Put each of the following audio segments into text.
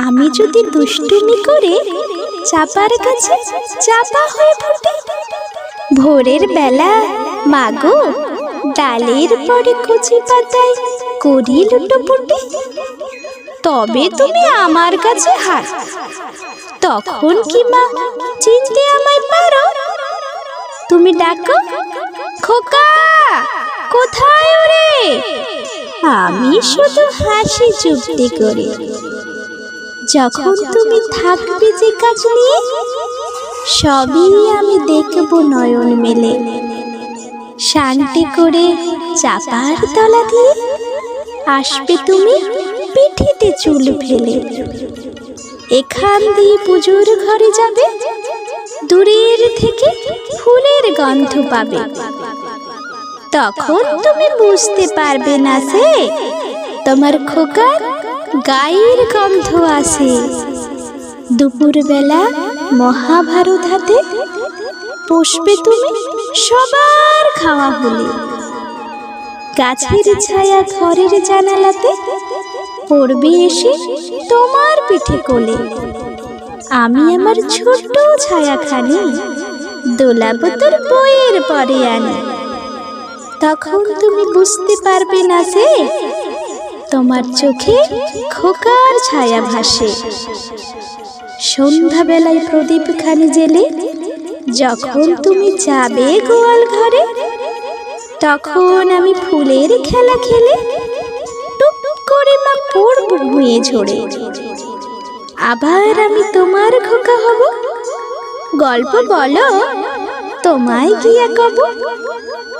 আমি যদি দুষ্টুমি করে চাপার কাছে চাপা হয়ে ফুটি, ভোরের বেলা মাগো ডালের পরে কচি পাতায় করি লুটোপুটি, তবে তুমি আমার কাছে হার, তখন কি মা চিনতে আমায় পারো? তুমি ডাকো, খোকা কোথায় ওরে? আমি শুধু হাসি চুপটি করে। যখন তুমি থাকবে যে কাজ নিয়ে, সবই আমি দেখব নয়ন মেলে। শান্তি করে চাপার তলা দিয়ে আসবে তুমি পিঠিতে চুল ফেলে। এখান দিয়ে পুজোর ঘরে যাবে, দূরের থেকে ফুলের গন্ধ পাবে। তখন তুমি বুঝতে পারবে না সে তোমার খোকার গায়ের গন্ধ আসে। দুপুরবেলা মহাভারত হাতে বসবে তুমি সবার খাওয়া হলে। গাছের ছায়া ঘরের জানালাতে পড়বে এসে তোমার পিঠে কোলে। আমি আমার ছোট্ট ছায়াখানি দোলাবো তোর বইয়ের পরে আনি। তখন তুমি বুঝতে পারবে না যে তোমার চোখে খোকার ছায়া ভাসে। সন্ধ্যাবেলায় প্রদীপ খানি জেলে যখন তুমি যাবে গোয়াল ঘরে, তখন আমি ফুলের খেলা খেলে টুপ করে মা পড়ব ভুঁয়ে ঝরে। আবার আমি তোমার খোকা হব, গল্প বলো তোমায় গিয়া কব।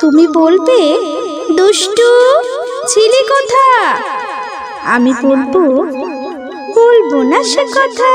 তুমি বলবে দুষ্টু ছিলি কোথা, আমি বলবো না সে কথা।